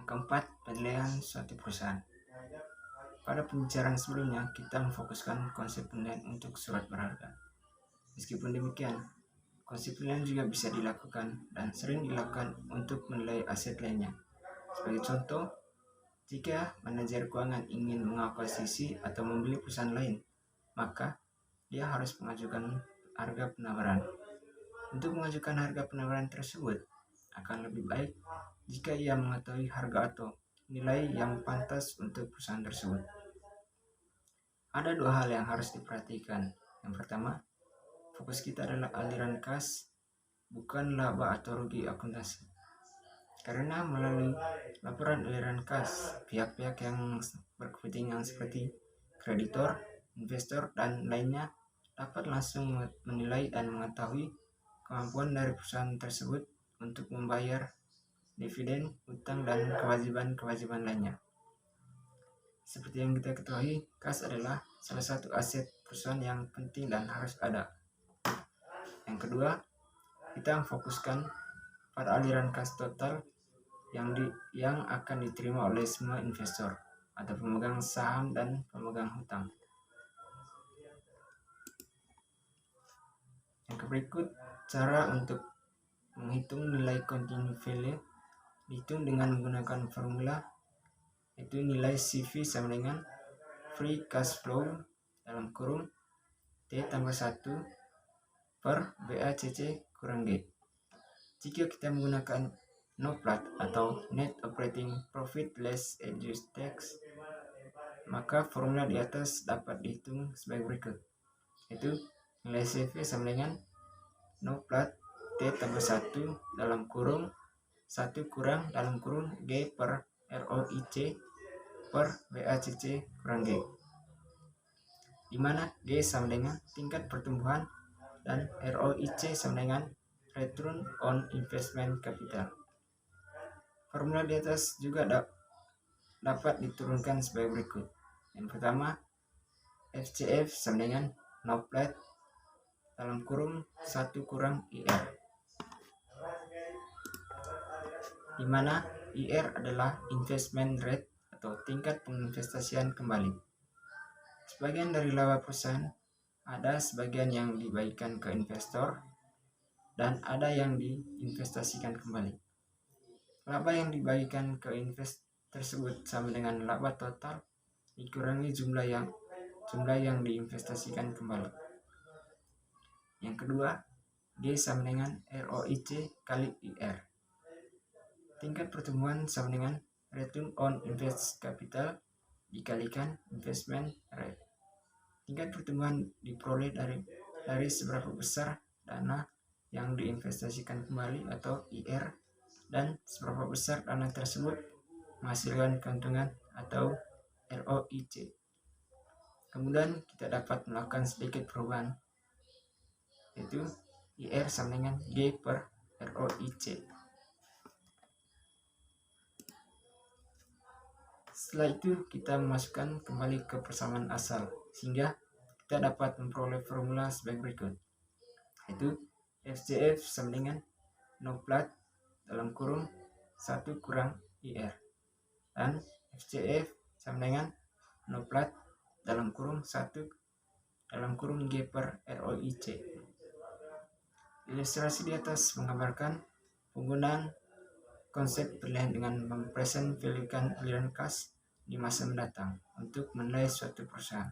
Yang keempat, penilaian suatu perusahaan. Pada pembicaraan sebelumnya, kita memfokuskan konsep penilaian untuk surat berharga. Meskipun demikian, konsep penilaian juga bisa dilakukan dan sering dilakukan untuk menilai aset lainnya. Sebagai contoh, jika manajer keuangan ingin mengakuisisi atau membeli perusahaan lain, maka dia harus mengajukan harga penawaran. Untuk mengajukan harga penawaran tersebut, akan lebih baik jika ia mengetahui harga atau nilai yang pantas untuk perusahaan tersebut. Ada dua hal yang harus diperhatikan. Yang pertama, fokus kita adalah aliran kas, bukan laba atau rugi akuntansi. Karena melalui laporan aliran kas, pihak-pihak yang berkepentingan seperti kreditor, investor, dan lainnya dapat langsung menilai dan mengetahui kemampuan dari perusahaan tersebut untuk membayar dividen, utang, dan kewajiban-kewajiban lainnya. Seperti yang kita ketahui, kas adalah salah satu aset perusahaan yang penting dan harus ada. Yang kedua, kita memfokuskan pada aliran kas total yang akan diterima oleh semua investor atau pemegang saham dan pemegang hutang. Yang berikut, cara untuk menghitung nilai continuing value dihitung dengan menggunakan formula, yaitu nilai CV sama dengan free cash flow dalam kurung T tambah 1 per BACC kurang G. Jika kita menggunakan NOPLAT atau Net Operating Profit Less Adjusted Tax, maka formula di atas dapat dihitung sebagai berikut, yaitu nilai CV sama dengan NOPLAT T tambah 1 dalam kurung 1 kurang dalam kurung G per ROIC per BACC kurang G, di mana G sama dengan tingkat pertumbuhan dan ROIC sama dengan Return on Investment Capital. Formula di atas juga dapat diturunkan sebagai berikut. Yang pertama, FCF sama dengan NOPLAT dalam kurung 1 kurang IR, di mana IR adalah investment rate atau tingkat penginvestasian kembali. Sebagian dari laba perusahaan ada sebagian yang dibagikan ke investor dan ada yang diinvestasikan kembali. Laba yang dibagikan ke investor tersebut sama dengan laba total dikurangi jumlah yang diinvestasikan kembali. Yang kedua, G sama dengan ROIC kali IR. Tingkat pertumbuhan sama dengan Return on Invested Capital dikalikan investment rate. Tingkat pertumbuhan diperoleh dari seberapa besar dana yang diinvestasikan kembali atau IR dan seberapa besar dana tersebut menghasilkan keuntungan atau ROIC. Kemudian kita dapat melakukan sedikit perubahan, yaitu IR sama dengan G per ROIC. Setelah itu kita memasukkan kembali ke persamaan asal sehingga kita dapat memperoleh formula sebagai berikut, yaitu FCF sama dengan NOPLAT dalam kurung 1 kurang IR dan FCF sama dengan NOPLAT dalam kurung 1 dalam kurung G per ROIC. Ilustrasi di atas menggambarkan penggunaan konsep penilaian dengan mempresent value-kan aliran kas di masa mendatang untuk menilai suatu perusahaan.